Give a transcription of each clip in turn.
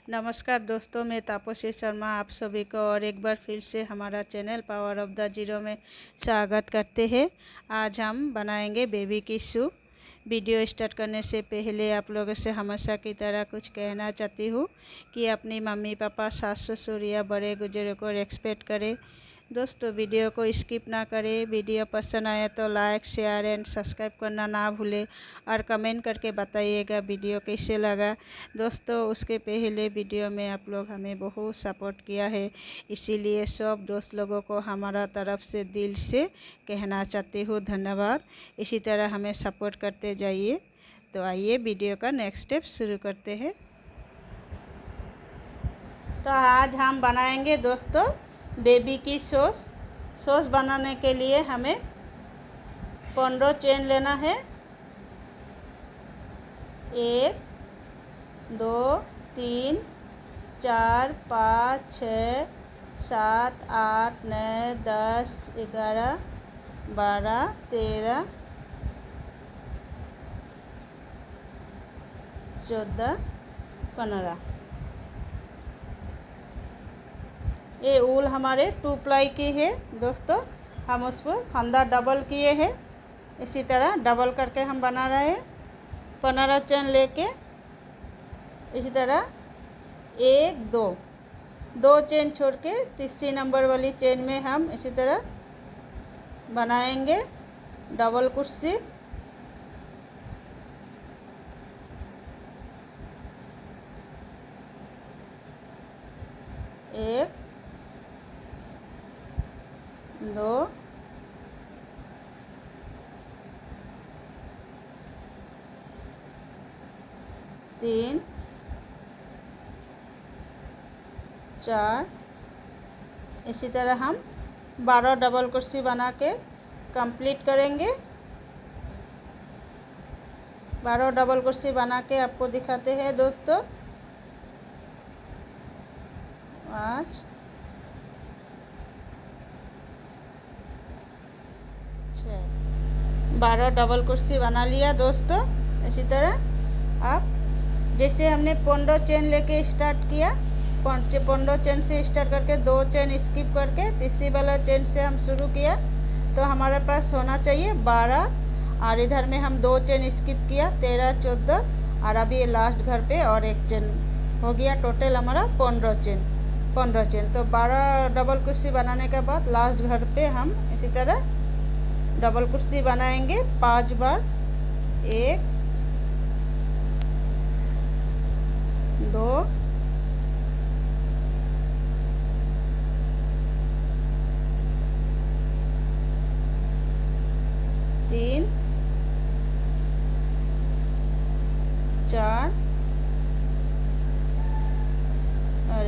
नमस्कार दोस्तों, मैं तापसी शर्मा आप सभी को और एक बार फिर से हमारा channel power of the zero में स्वागत करते हैं। आज हम बनाएंगे बेबी की सूप। वीडियो स्टार्ट करने से पहले आप लोगों से हमेशा की तरह कुछ कहना चाहती हूँ कि अपनी मम्मी पापा, सास ससुर या बड़े बुजुर्गों को रेस्पेक्ट करें। दोस्तों, वीडियो को स्किप ना करें। वीडियो पसंद आया तो लाइक, शेयर एंड सब्सक्राइब करना ना भूलें और कमेंट करके बताइएगा वीडियो कैसे लगा। दोस्तों, उसके पहले वीडियो में आप लोग हमें बहुत सपोर्ट किया है, इसीलिए सब दोस्त लोगों को हमारा तरफ से दिल से कहना चाहती हूँ धन्यवाद। इसी तरह हमें सपोर्ट करते जाइए। तो आइए वीडियो का नेक्स्ट स्टेप शुरू करते हैं। तो आज हम बनाएंगे दोस्तों बेबी की सॉस बनाने के लिए हमें 15 चेन लेना है। 1 2 3 4 5 6 7 8 9 10 11 12 13 14 15। ये ऊल हमारे 2 प्लाई की है दोस्तों। हम उस पर फंदा डबल किए हैं। इसी तरह डबल करके हम बना रहे हैं। 15 चेन लेके इसी तरह 1 2 चेन छोड़ के तीसरी नंबर वाली चेन में हम इसी तरह बनाएंगे डबल कुर्सी। एक 2 3 4। इसी तरह हम 12 डबल कुर्सी बना के कंप्लीट करेंगे। 12 डबल कुर्सी बना के आपको दिखाते हैं दोस्तों। 5 6 12 डबल कुर्सी बना लिया दोस्तों। इसी तरह आप जैसे हमने 15 चेन लेके स्टार्ट किया, 15 चेन से स्टार्ट करके 2 चेन स्किप करके तीसरी वाला चेन से हम शुरू किया, तो हमारे पास होना चाहिए 12। और इधर में हम 2 चेन स्किप किया 13 14, और अभी ये लास्ट घर पे और 1 चेन हो गया। टोटल हमारा 15 चेन। तो 12 डबल कुर्सी बनाने के बाद लास्ट घर पे हम इसी तरह डबल कुर्सी बनाएंगे 5 बार। 1 2 3 4 और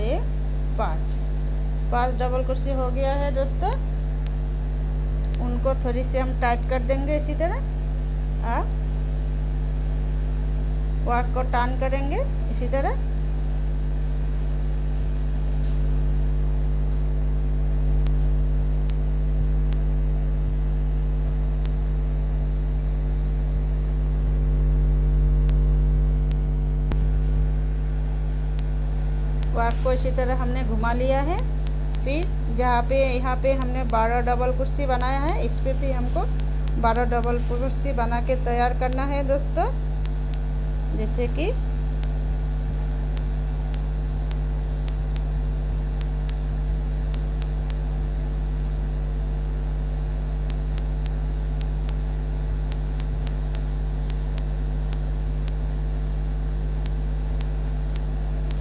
5 डबल कुर्सी हो गया है दोस्तों। उनको थोड़ी सी हम टाइट कर देंगे। इसी तरह आप वर्क को टर्न करेंगे इसी तरह। वर्क को इसी तरह हमने घुमा लिया है। फिर यहाँ पे हमने 12 डबल कुर्सी बनाया है, इस पे भी हमको 12 डबल कुर्सी बना के तैयार करना है दोस्तों। जैसे कि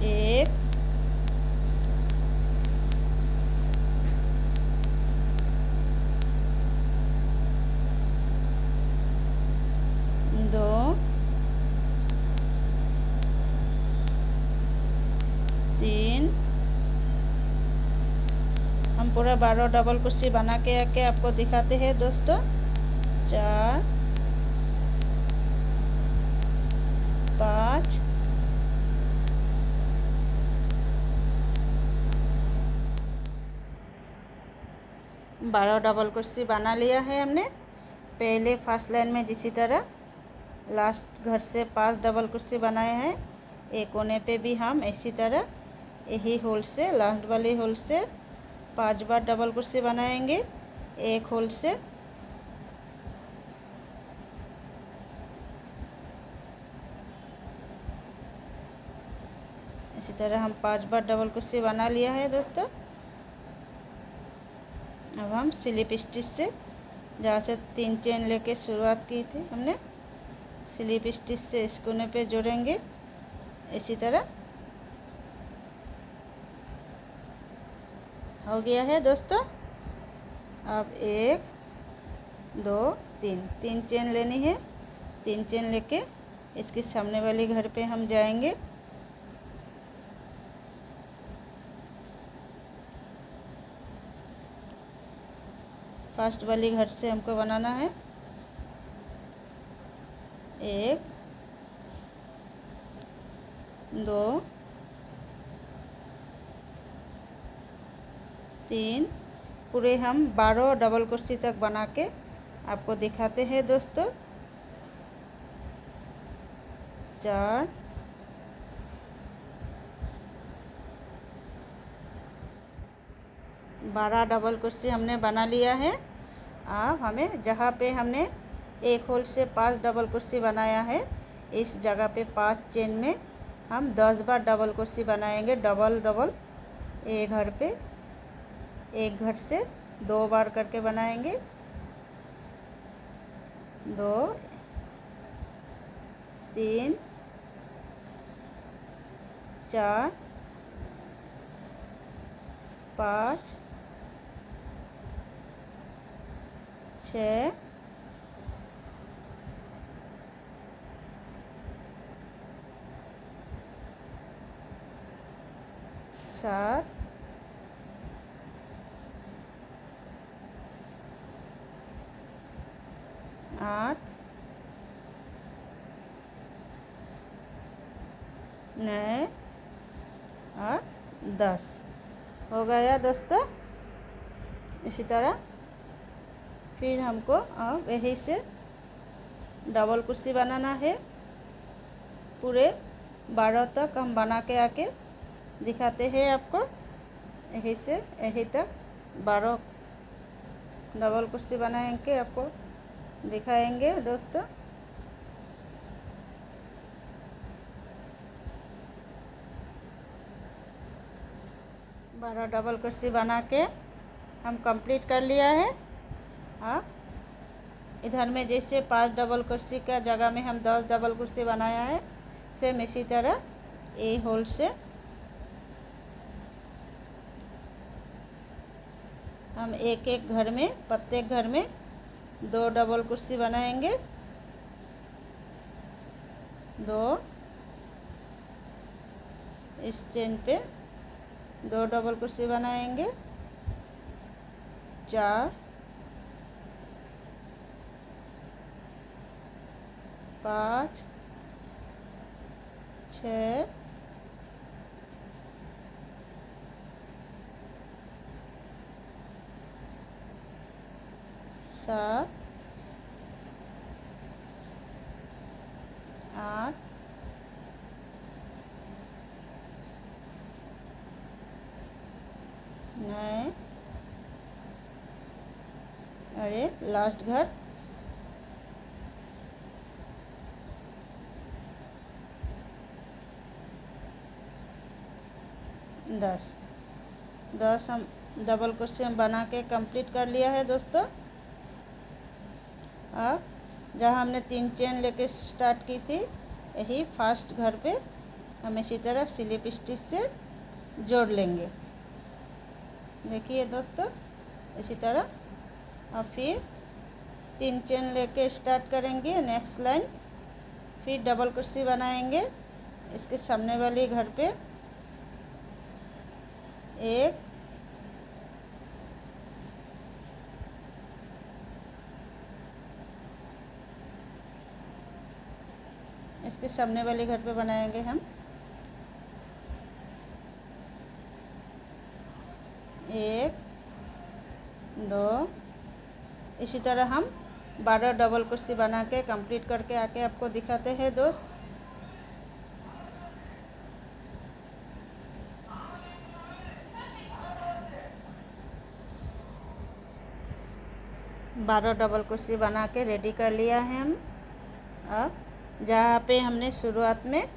एक 2 3। हम पूरा 12 डबल कुर्सी बना के आके आपको दिखाते हैं दोस्तों। 4 5 12 डबल कुर्सी बना लिया है हमने। पहले फर्स्ट लाइन में जिसी तरह लास्ट घर से 5 डबल कुर्सी बनाए हैं, एक कोने पे भी हम इसी तरह यही होल से, लास्ट वाले होल से 5 बार डबल कुर्सी बनाएंगे। एक होल से इसी तरह हम 5 बार डबल कुर्सी बना लिया है दोस्तों। अब हम स्लिप स्टिच से, जहाँ से 3 चेन लेके शुरुआत की थी हमने, स्लिप स्टिच से इस कोने पे जोड़ेंगे इसी तरह। हो गया है दोस्तों। अब 1 2 3 चेन लेनी है। 3 चेन लेके इसके सामने वाली घर पे हम जाएंगे। फर्स्ट वाली घर से हमको बनाना है। 1 2 3 पूरे हम 12 डबल कुर्सी तक बना के आपको दिखाते हैं दोस्तों। 4 12 डबल कुर्सी हमने बना लिया है। अब हमें जहाँ पे हमने एक होल से 5 डबल कुर्सी बनाया है, इस जगह पे 5 चेन में हम 10 बार डबल कुर्सी बनाएंगे। डबल डबल एक घर पे, एक घर से 2 बार करके बनाएंगे। 2 3 4 5 6 7 8 9 और 10 हो गया दोस्तों। इसी तरह फिर हमको अब यही से डबल कुर्सी बनाना है। पूरे 12 तक हम बना के आके दिखाते हैं आपको। यही से यही तक 12 डबल कुर्सी बनाए के आपको दिखाएंगे दोस्तों। बारह डबल कुर्सी बना के हम कंप्लीट कर लिया है। इधर में जैसे 5 डबल कुर्सी का जगह में हम 10 डबल कुर्सी बनाया है, सेम इसी तरह ए होल से हम एक एक घर में, प्रत्येक घर में 2 डबल कुर्सी बनाएंगे। 2 इस चेन पे 2 डबल कुर्सी बनाएंगे। 4 5 6 7 8 9 अरे लास्ट घर 10 हम डबल कुर्सी हम बना के कंप्लीट कर लिया है दोस्तों। अब जहाँ हमने 3 चेन लेके स्टार्ट की थी, यही फर्स्ट घर पे हम इसी तरह स्लिप स्टिच से जोड़ लेंगे। देखिए दोस्तों, इसी तरह। और फिर 3 चेन लेके स्टार्ट करेंगे नेक्स्ट लाइन। फिर डबल कुर्सी बनाएंगे इसके सामने वाली घर पे। 1 इसके सामने वाले घर पे बनाएंगे हम। 1 2 इसी तरह हम 12 डबल कुर्सी बना के कंप्लीट करके आके आपको दिखाते हैं दोस्त। 12 डबल कुर्सी बना के रेडी कर लिया है हम। अब जहाँ पे हमने शुरुआत में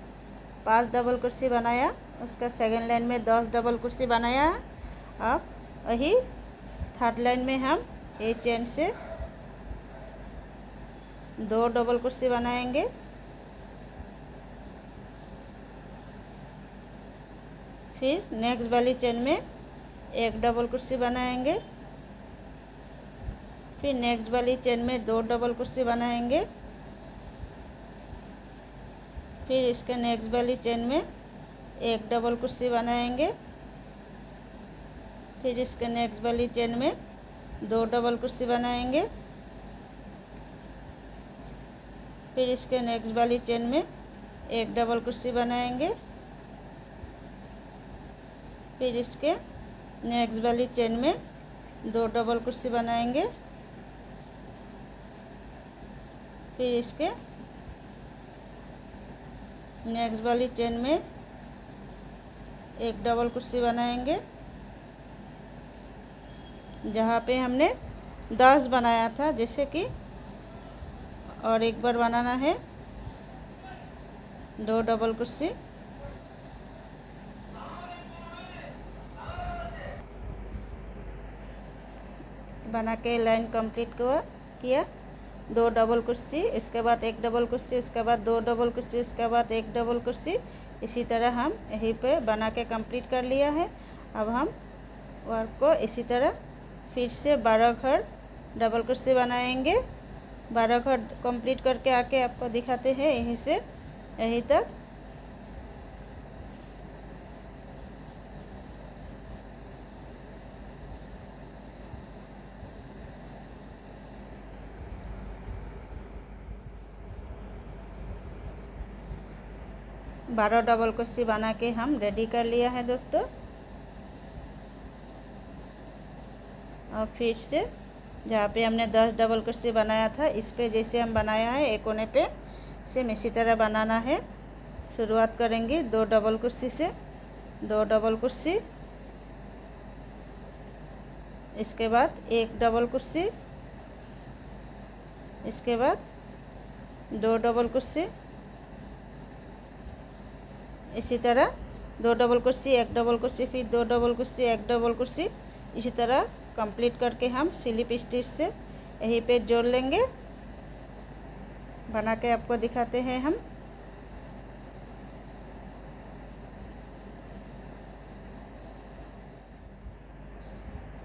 5 डबल कुर्सी बनाया, उसका सेकेंड लाइन में 10 डबल कुर्सी बनाया। अब वही थर्ड लाइन में हम ये चेन से 2 डबल कुर्सी बनाएंगे। फिर नेक्स्ट वाली चेन में 1 डबल कुर्सी बनाएंगे। फिर नेक्स्ट वाली चेन में 2 डबल कुर्सी बनाएंगे। फिर इसके नेक्स्ट वाली चेन में 1 डबल कुर्सी बनाएंगे। फिर इसके नेक्स्ट वाली चेन में 2 डबल कुर्सी बनाएंगे। फिर इसके नेक्स्ट वाली चेन में 1 डबल कुर्सी बनाएंगे। फिर इसके नेक्स्ट वाली चेन में 2 डबल कुर्सी बनाएंगे। फिर इसके नेक्स्ट वाली चेन में 1 डबल कुर्सी बनाएंगे। जहाँ पे हमने 10 बनाया था, जैसे कि और एक बार बनाना है 2 डबल कुर्सी। बना के लाइन कंप्लीट किया। 2 डबल कुर्सी, इसके बाद 1 डबल कुर्सी, उसके बाद 2 डबल कुर्सी, उसके बाद 1 डबल कुर्सी। इसी तरह हम यहीं पे बना के कंप्लीट कर लिया है। अब हम वर्क को इसी तरह फिर से 12 घर डबल कुर्सी बनाएंगे। 12 घर कंप्लीट करके आके आपको दिखाते हैं यहीं से यहीं तक। बारह डबल कुर्सी बना के हम रेडी कर लिया है दोस्तों। और फिर से जहाँ पे हमने 10 डबल कुर्सी बनाया था, इस पे जैसे हम बनाया है एक कोने पे सेम इसी तरह बनाना है। शुरुआत करेंगे 2 डबल कुर्सी से। 2 डबल कुर्सी, इसके बाद 1 डबल कुर्सी, इसके बाद 2 डबल कुर्सी। इसी तरह 2 डबल कुर्सी, 1 डबल कुर्सी, फिर 2 डबल कुर्सी, 1 डबल कुर्सी। इसी तरह कंप्लीट करके हम स्लिप स्टिच से यहीं पे जोड़ लेंगे। बना के आपको दिखाते हैं हम।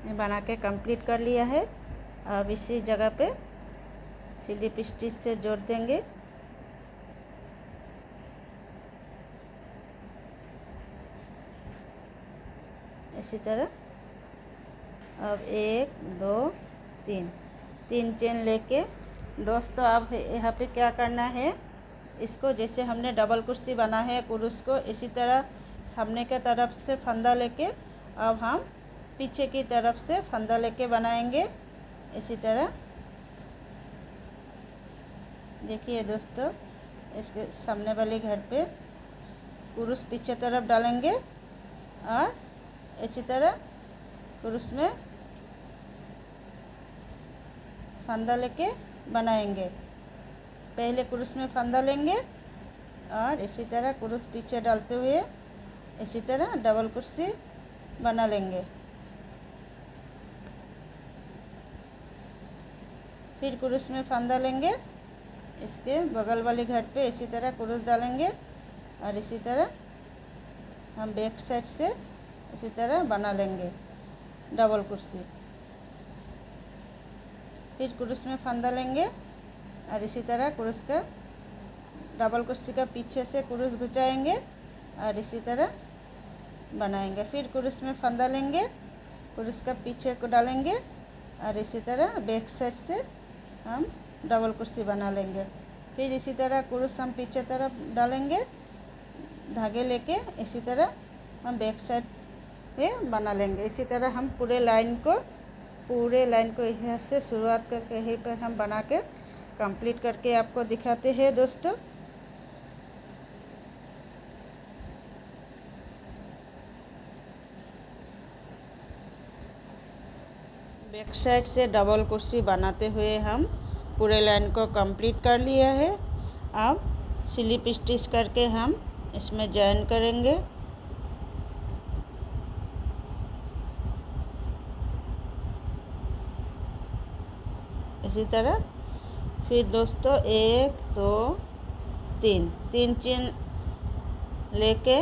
ये बना के कंप्लीट कर लिया है। अब इसी जगह पे स्लिप स्टिच से जोड़ देंगे। इसी तरह अब 1 2 3 चेन लेके दोस्तों, अब यहाँ पे क्या करना है, इसको जैसे हमने डबल कुर्सी बना है कुरुस को, इसी तरह सामने के तरफ से फंदा लेके अब हम पीछे की तरफ से फंदा लेके बनाएंगे। इसी तरह देखिए दोस्तों, इसके सामने वाले घर पे कुरुस पीछे तरफ डालेंगे और इसी तरह कुरुस में फंदा लेके बनाएंगे। पहले कुरुस में फंदा लेंगे और इसी तरह कुरुस पीछे डालते हुए इसी तरह डबल कुर्सी बना लेंगे। फिर कुरुस में फंदा लेंगे, इसके बगल वाले घर पे इसी तरह कुरुस डालेंगे और इसी तरह हम बैक साइड से इसी तरह बना लेंगे डबल कुर्सी। फिर कुरुस में फंदा लेंगे और इसी तरह कुरुस का डबल कुर्सी का पीछे से कुरुस घुचाएंगे और इसी तरह बनाएंगे। फिर कुरुस में फंदा लेंगे, कुरुस का पीछे को डालेंगे और इसी तरह बैक साइड से हम डबल कुर्सी बना लेंगे। फिर इसी तरह कुरुस हम पीछे तरफ डालेंगे, धागे लेके इसी तरह हम बैक साइड पे बना लेंगे। इसी तरह हम पूरे लाइन को यहाँ से शुरुआत करके यहीं पर हम बना के कंप्लीट करके आपको दिखाते हैं दोस्तों। बैक साइड से डबल कुर्सी बनाते हुए हम पूरे लाइन को कंप्लीट कर लिया है। अब स्लिप स्टिच करके हम इसमें जॉइन करेंगे। इसी तरह फिर दोस्तों 1 2 3 चेन लेके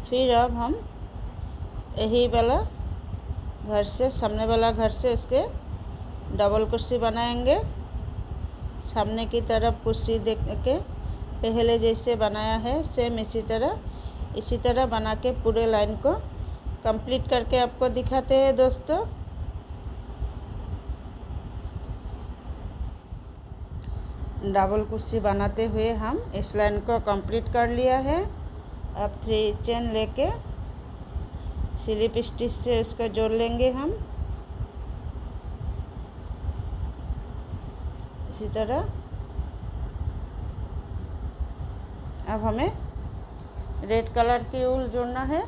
फिर अब हम यही वाला घर से सामने वाला घर से इसके डबल कुर्सी बनाएंगे। सामने की तरफ कुर्सी देख के पहले जैसे बनाया है सेम इसी तरह बना के पूरे लाइन को कंप्लीट करके आपको दिखाते हैं दोस्तों। डबल कुर्सी बनाते हुए हम इस लाइन को कंप्लीट कर लिया है। अब 3 चेन लेके स्लिप स्टिच से उसको जोड़ लेंगे हम इसी तरह। अब हमें रेड कलर की ऊल जोड़ना है।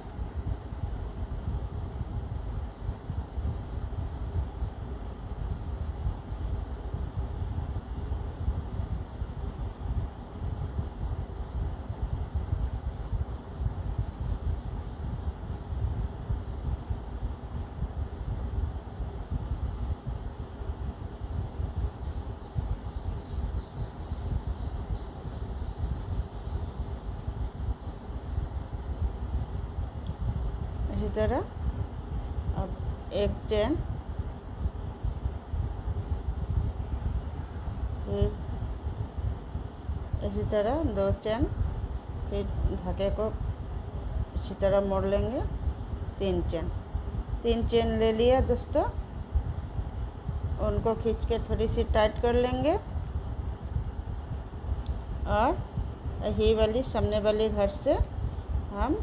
इसी तरह अब 1 चेन फिर इसी तरह 2 चेन फिर धागे को इसी तरह मोड़ लेंगे। 3 चेन ले लिया दोस्तों। उनको खींच के थोड़ी सी टाइट कर लेंगे और यही वाली सामने वाली घर से हम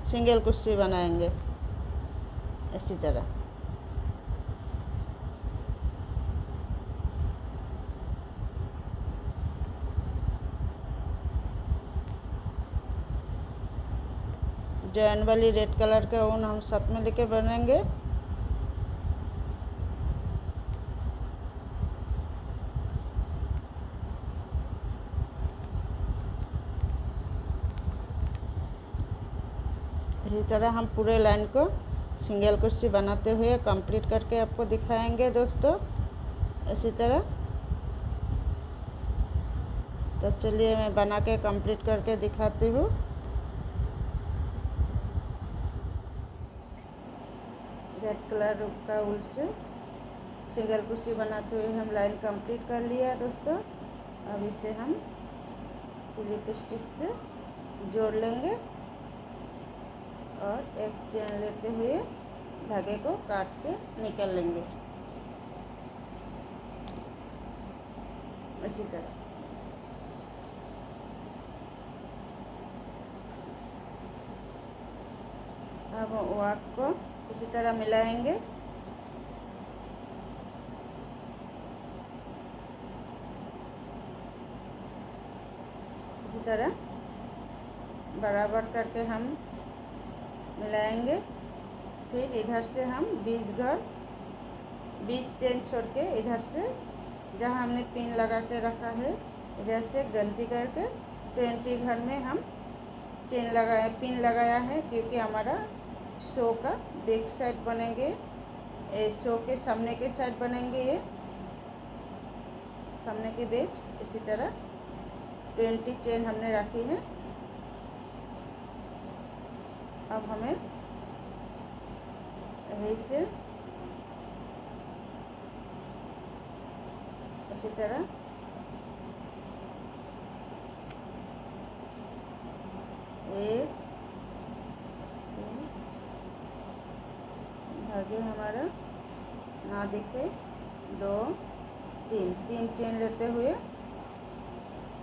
सिंगल कुर्सी बनाएंगे इसी तरह। जॉइन वाली रेड कलर का ऊन हम साथ में लेके बनाएंगे। इसी तरह हम पूरे लाइन को सिंगल कुर्सी बनाते हुए कंप्लीट करके आपको दिखाएंगे दोस्तों इसी तरह। तो चलिए मैं बना के कंप्लीट करके दिखाती हूँ। रेड कलर का ऊल से सिंगल कुर्सी बनाते हुए हम लाइन कंप्लीट कर लिया दोस्तों। अब इसे हम स्लिप स्टिच से जोड़ लेंगे और 1 चेन लेते हुए धागे को काट के निकाल लेंगे इसी तरह। अब वाक को इसी तरह मिलाएंगे। इसी तरह बराबर करके हम मिलाएंगे। फिर इधर से हम 20 चेन छोड़ के इधर से जहाँ हमने पिन लगा के रखा है इधर से गलती करके 20 घर में हम पिन लगाया है, क्योंकि हमारा शो का बैक साइड बनेंगे, शो के सामने के साइड बनेंगे ये सामने के बेच। इसी तरह 20 चेन हमने रखी है। अब हमें यही से इसी तरह एक धागे हमारा ना दिखे 2 3 चेन लेते हुए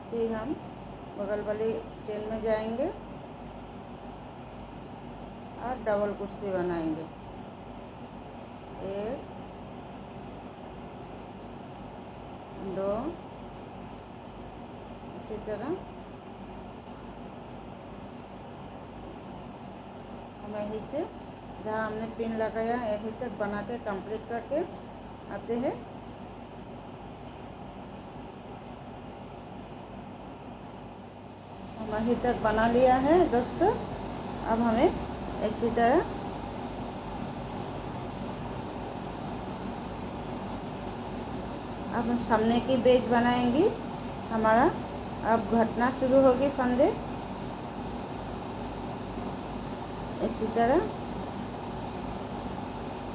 फिर हम बगल वाली चेन में जाएंगे और डबल कुर्सी बनाएंगे। 1 2 इसी तरह हम यहीं से जहाँ हमने पिन लगाया यहीं तक बना के कंप्लीट करके आते हैं। हम यहीं तक बना लिया है दोस्तों। अब हमें इसी तरह अब हम सामने की बेज बनाएंगे। हमारा अब घटना शुरू होगी फंदे। इसी तरह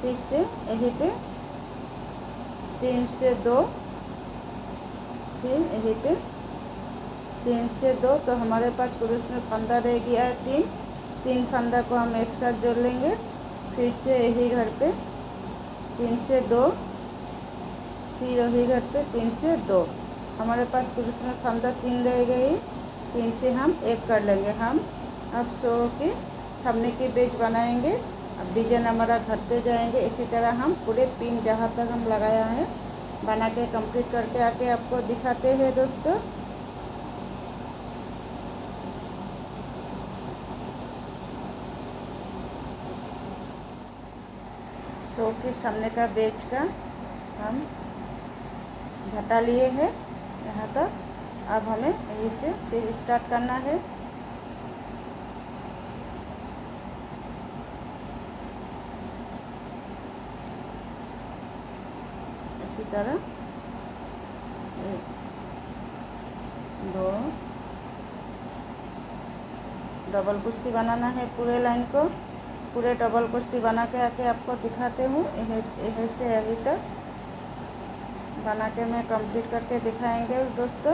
फिर से यहीं पे 3 से 2, फिर यहीं पे 3 से 2, तो हमारे पास पुरुष में फंदा रह गया है 3 फंदा को हम एक साथ जोड़ लेंगे। फिर से यही घर पे 3 से 2, फिर वही घर पे 3 से 2, हमारे पास पुरुष में फंदा 3 रह गई। 3 से हम 1 कर लेंगे। हम अब 100 की सामने की बेज बनाएंगे। अब डिजाइन हमारा घटते जाएंगे। इसी तरह हम पूरे पिन जहाँ तक हम लगाया है बना के कंप्लीट करके आके आपको दिखाते हैं दोस्तों। सो के सामने का बेज का हम घटा लिए हैं यहाँ तक। अब हमें यहीं से फिर स्टार्ट करना है। इसी तरह 1 2 डबल कुर्सी बनाना है पूरे लाइन को। पूरे डबल कुर्सी बना के आके आपको दिखाते हूँ। यहीं से यहीं तक बना के मैं कंप्लीट करके दिखाएंगे दोस्तों।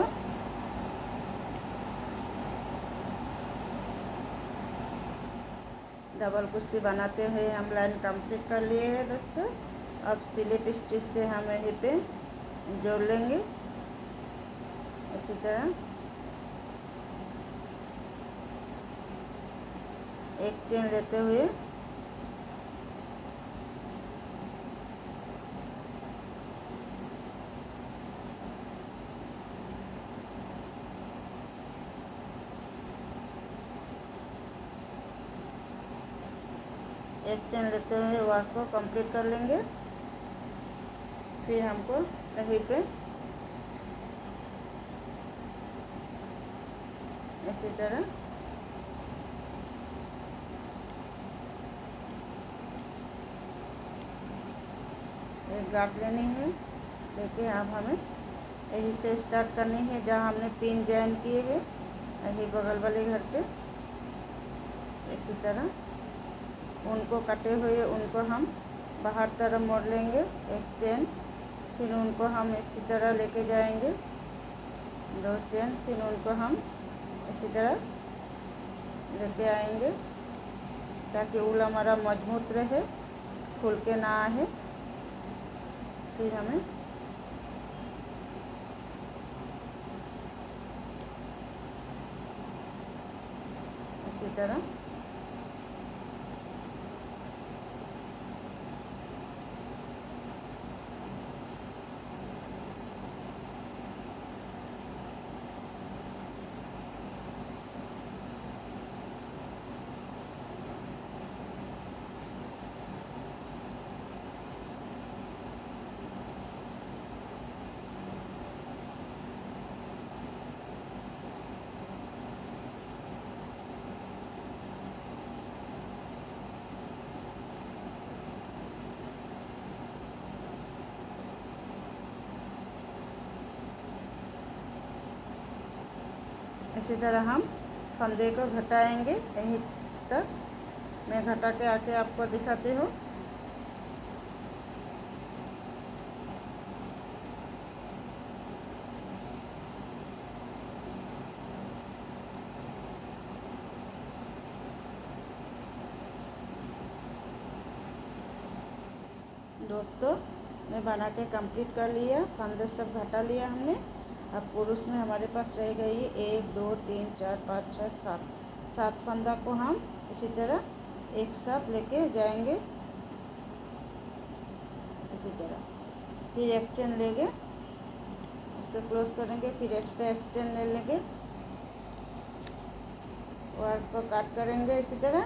डबल कुर्सी बनाते हुए हम लाइन कंप्लीट कर लिए हैं दोस्तों। अब स्लिप स्टिच से हम यहीं पे जोड़ लेंगे। इसी तरह एक चेन लेते हुए वर्क को कंप्लीट कर लेंगे। फिर हमको यहीं पे इसी तरह एक गांठ लेनी है। देखिए अब हमें यहीं से स्टार्ट करनी है जहाँ हमने पिन जॉइन किए हैं, यहीं बगल वाले घर पे। इसी तरह उनको कटे हुए उनको हम बाहर तरफ मोड़ लेंगे एक चेन। फिर उनको हम इसी तरह लेके जाएंगे 2 चेन। फिर उनको हम इसी तरह लेके आएंगे ताकि ऊल हमारा मजबूत रहे, खुल के ना आए। फिर हमें इसी तरह इसी तरह हम फंदे को घटाएंगे। यहीं तक मैं घटा के आके आपको दिखाती हूँ। दोस्तों मैं बना के कंप्लीट कर लिया, फंदे सब घटा लिया हमने। अब पुरुष में हमारे पास रह गई 1 2 3 4 5 6 7 फंदा को हम इसी तरह एक साथ लेके जाएंगे। इसी तरह फिर एक चेन लेंगे, इसको क्लोज करेंगे। फिर एक्स्ट्रा एक्सटेंड ले लेंगे, वर्क को काट करेंगे इसी तरह।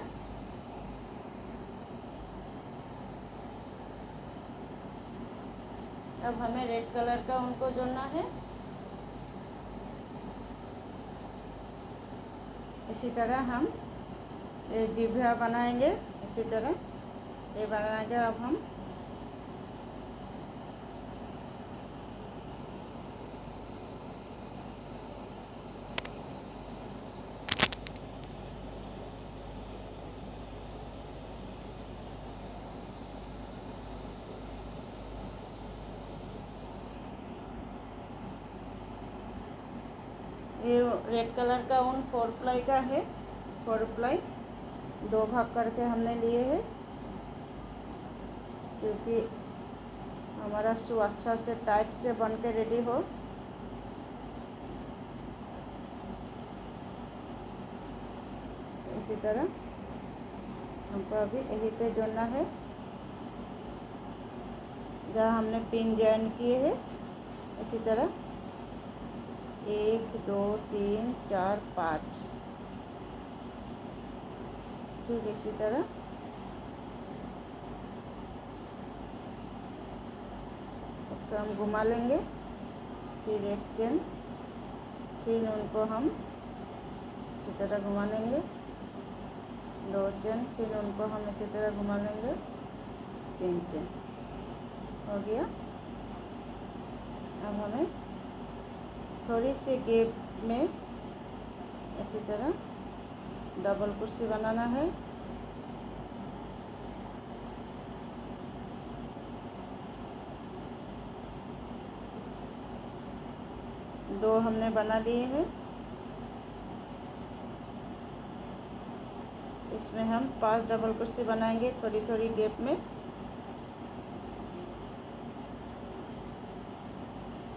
अब हमें रेड कलर का उनको जोड़ना है। इसी तरह हम ये जिभा बनाएंगे। इसी तरह ये बनाएंगे। अब हम ये रेड कलर का ऊन 4 प्लाई का है। 4 प्लाई 2 भाग करके हमने लिए हैं, क्योंकि हमारा शू अच्छा से टाइट से बन के रेडी हो। इसी तरह हमको अभी यहीं पे जोड़ना है जहाँ हमने पिन जॉइन किए हैं। इसी तरह 1 2 3 4 5, ठीक। इसी तरह इसको हम घुमा लेंगे। फिर एक चेन, फिर उनको हम इसी तरह घुमा लेंगे। 2 चेन, फिर उनको हम इसी तरह घुमा लेंगे। 3 चेन हो गया। अब हमें थोड़ी सी गैप में इसी तरह डबल कुर्सी बनाना है। दो हमने बना लिए हैं। इसमें हम 5 डबल कुर्सी बनाएंगे थोड़ी थोड़ी गैप में।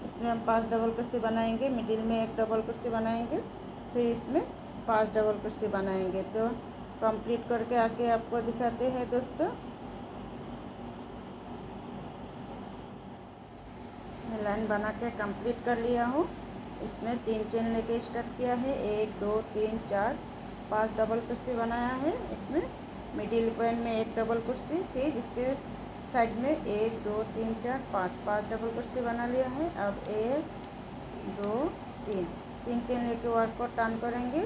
इसमें हम 5 डबल कुर्सी बनाएंगे, मिडिल में 1 डबल कुर्सी बनाएंगे, फिर इसमें 5 डबल कुर्सी बनाएंगे। तो कंप्लीट करके आके आपको दिखाते हैं दोस्तों। मैं लाइन बना के कंप्लीट कर लिया हूँ। इसमें 3 चेन लेके स्टार्ट किया है। 1 2 3 4 5 डबल कुर्सी बनाया है। इसमें मिडिल पॉइंट में 1 डबल कुर्सी, फिर इसके साइड में 1 2 3 4 5 डबल कुर्सी बना लिया है। अब 1 2 3 चेन लेके वर्क को टर्न करेंगे।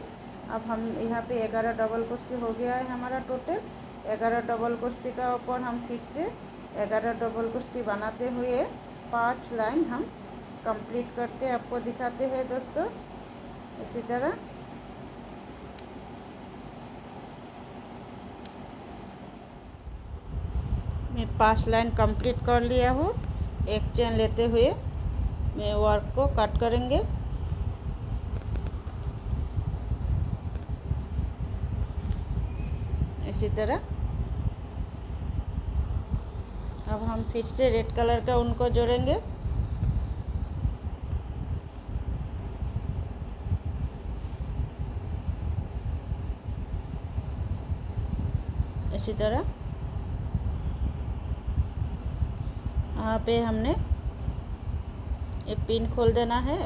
अब हम यहाँ पे 11 डबल कुर्सी हो गया है हमारा टोटल। 11 डबल कुर्सी का ऊपर हम फिर से 11 डबल कुर्सी बनाते हुए 5 लाइन हम कंप्लीट करके आपको दिखाते हैं दोस्तों। इसी तरह मैं 5 लाइन कंप्लीट कर लिया हूँ। एक चेन लेते हुए मैं वर्क को कट करेंगे। इसी तरह अब हम फिर से रेड कलर का उनको जोड़ेंगे। इसी तरह यहाँ पे हमने ये पिन खोल देना है।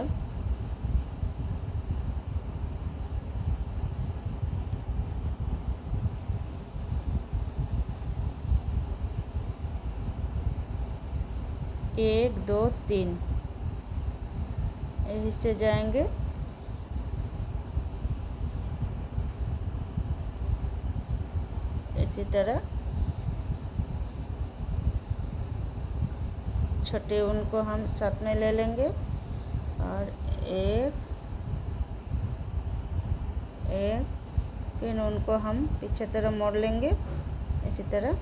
एक दो तीन यहीं से जाएंगे। इसी तरह छोटे उनको हम साथ में ले लेंगे और एक फिर उनको हम पीछे तरफ मोड़ लेंगे। इसी तरह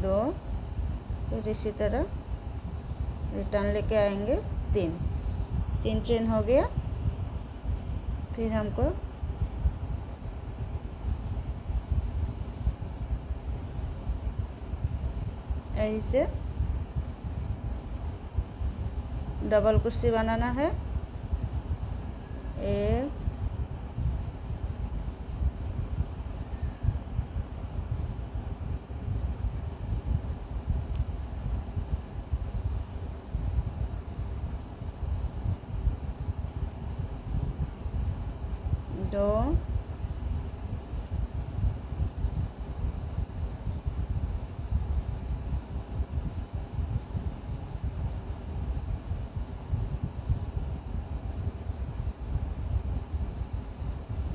2, फिर इसी तरह रिटर्न लेके आएंगे। 3 चेन हो गया। फिर हमको ऐसे डबल कुर्सी बनाना है। 1 2 3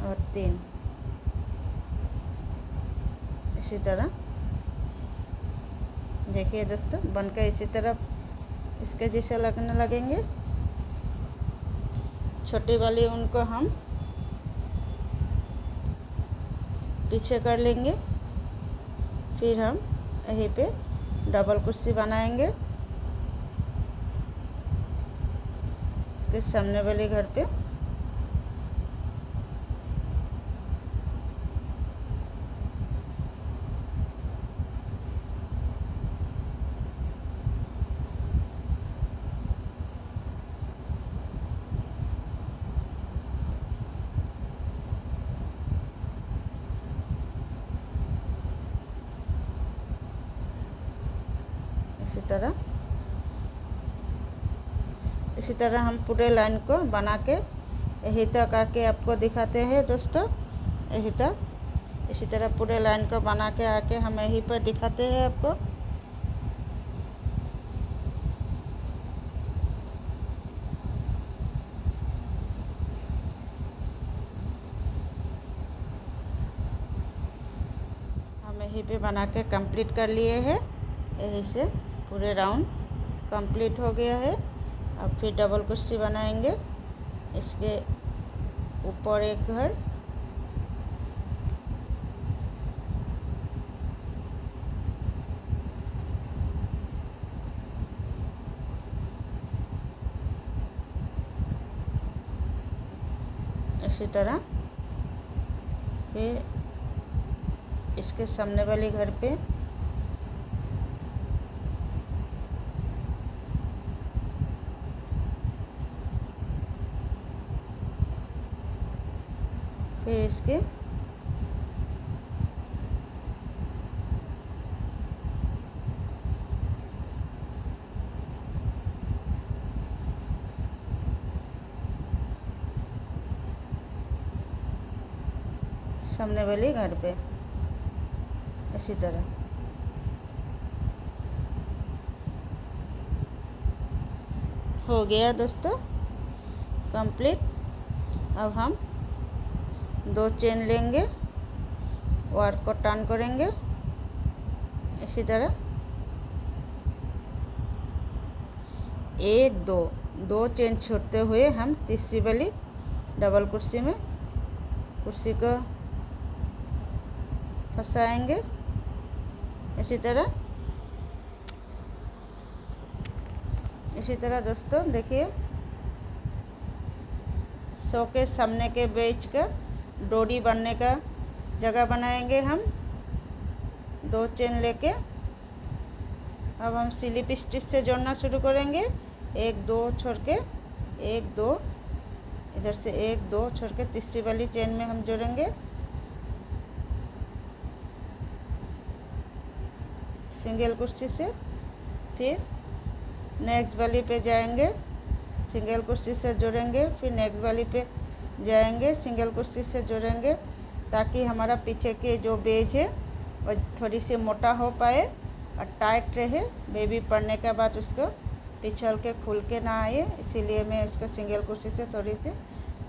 और 3। इसी तरह देखिए दोस्तों, बनकर इसी तरह इसके जैसे लगने लगेंगे। छोटी वाली ऊन को हम पीछे कर लेंगे। फिर हम यहीं पे डबल कुर्सी बनाएंगे इसके सामने वाले घर पे। इसी तरह हम पूरे लाइन को बना के यहीं तक आके आपको दिखाते हैं दोस्तों। यहीं तक इसी तरह पूरे लाइन को बना के आके हम यहीं पर दिखाते हैं आपको। हम यहीं पे बना के कंप्लीट कर लिए हैं। यहीं से पूरे राउंड कंप्लीट हो गया है। अब फिर डबल कुर्सी बनाएंगे इसके ऊपर एक घर। इसी तरह फिर इसके सामने वाले घर पे फिर इसके सामने वाले घर पे इसी तरह। हो गया दोस्तों कंप्लीट। अब हम 2 चेन लेंगे, वायर को टर्न करेंगे इसी तरह। 1 2 चेन छोड़ते हुए हम तीसरी वाली डबल कुर्सी में कुर्सी को फंसाएंगे इसी तरह। दोस्तों देखिए, सौ के सामने के बीच का डोरी बनने का जगह बनाएंगे हम 2 चेन लेके। अब हम स्लिप स्टिच से जोड़ना शुरू करेंगे। 1 2 छोड़ के 1 2, इधर से 1 2 छोड़ के तीसरी वाली चेन में हम जोड़ेंगे सिंगल कुर्सी से। फिर नेक्स्ट वाली पे जाएंगे, सिंगल कुर्सी से जोड़ेंगे। फिर नेक्स्ट वाली पे जाएंगे, सिंगल कुर्सी से जोड़ेंगे, ताकि हमारा पीछे के जो बेज है वो थोड़ी सी मोटा हो पाए और टाइट रहे। बेबी पड़ने के बाद उसको पिछल के खुल के ना आए, इसीलिए मैं इसको सिंगल कुर्सी से थोड़ी सी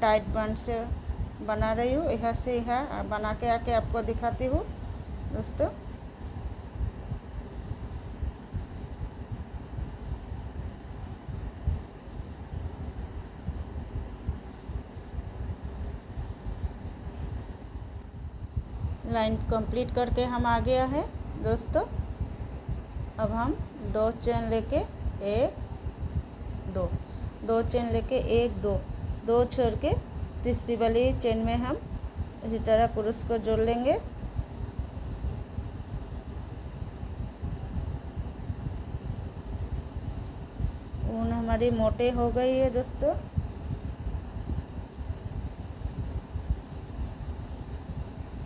टाइट बन से बना रही हूँ। यहाँ से यहाँ बना के आके आपको दिखाती हूँ दोस्तों। लाइन कंप्लीट करके हम आ गया है दोस्तों। अब हम 2 चेन लेके 1 2 चेन लेके 1 2 छोड़ के तीसरी वाली चेन में हम इसी तरह क्रूस को जोड़ लेंगे। ऊन हमारी मोटे हो गई है दोस्तों।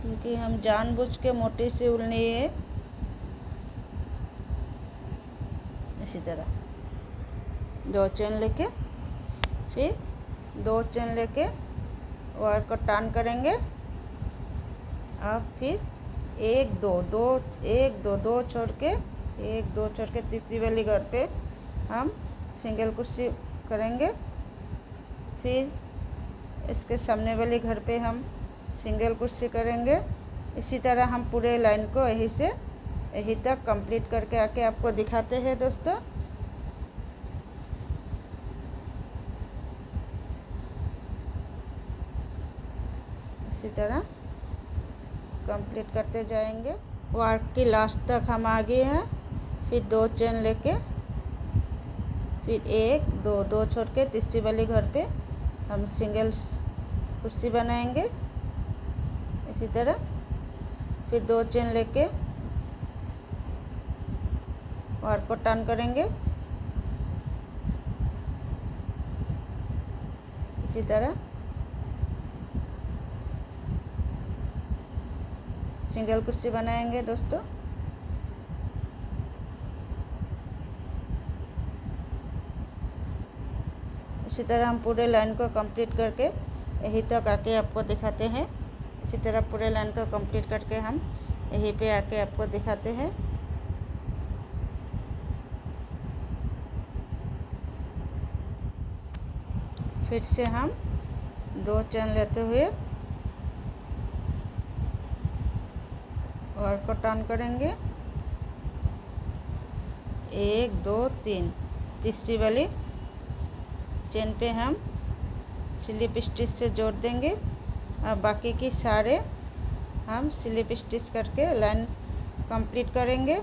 क्योंकि हम जानबूझ के मोटी सी ऊन लिए है। इसी तरह 2 चेन लेके फिर 2 चेन लेके वायर को टर्न करेंगे। अब फिर 1 2 2 छोड़ के 1 2 छोड़ के तीसरी वाली घर पे हम सिंगल कुर्सी करेंगे। फिर इसके सामने वाले घर पे हम सिंगल कुर्सी करेंगे। इसी तरह हम पूरे लाइन को यहीं तक कंप्लीट करके आके आपको दिखाते हैं दोस्तों। इसी तरह कंप्लीट करते जाएंगे। वर्क की लास्ट तक हम आ गए हैं। फिर 2 चेन लेके फिर 1 2 छोड़ के तीसरी वाली घर पे हम सिंगल कुर्सी बनाएंगे। इसी तरह फिर 2 चेन लेके वर्क को टर्न करेंगे। इसी तरह सिंगल कुर्सी बनाएंगे दोस्तों। इसी तरह हम पूरे लाइन को कंप्लीट करके यहीं तक आके आपको दिखाते हैं। इसी तरह पूरे लाइन को कंप्लीट करके हम यहीं पे आके आपको दिखाते हैं। फिर से हम 2 चेन लेते हुए वर्क को टर्न करेंगे। 1 2 3 तीसरी वाली चेन पे हम स्लिप स्टिच से जोड़ देंगे। अब बाकी की सारे हम स्लिप स्टिच करके लाइन कंप्लीट करेंगे।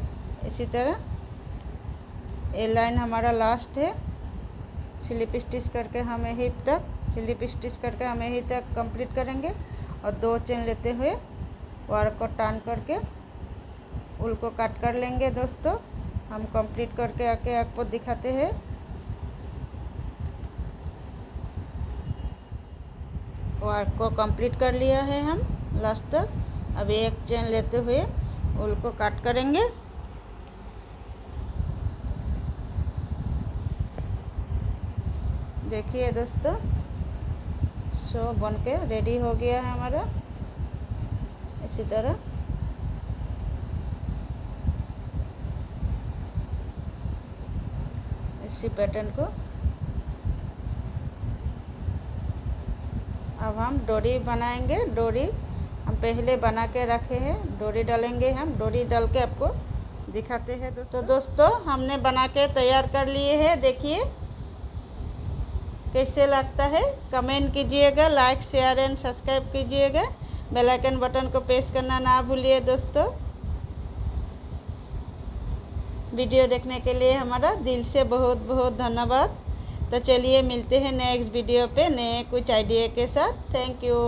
इसी तरह ये लाइन हमारा लास्ट है। स्लिप स्टिच करके हम यहीं तक कंप्लीट करेंगे और 2 चेन लेते हुए वर्क को टर्न करके उल को कट कर लेंगे दोस्तों। हम कंप्लीट करके आके आपको दिखाते हैं। वर्क को कंप्लीट कर लिया है हम लास्ट तक। अब 1 चेन लेते हुए उल को कट करेंगे। देखिए दोस्तों, सो बन के रेडी हो गया है हमारा। इसी तरह इसी पैटर्न को अब हम डोरी बनाएंगे। डोरी हम पहले बना के रखे हैं, डोरी डालेंगे। हम डोरी डाल के आपको दिखाते हैं दोस्तों। तो दोस्तों हमने बना के तैयार कर लिए हैं। देखिए कैसे लगता है, कमेंट कीजिएगा, लाइक शेयर एंड सब्सक्राइब कीजिएगा। बेल आइकन बटन को प्रेस करना ना भूलिए दोस्तों। वीडियो देखने के लिए हमारा दिल से बहुत बहुत धन्यवाद। तो चलिए मिलते हैं नेक्स्ट वीडियो पे नए कुछ आइडिया के साथ। Thank you.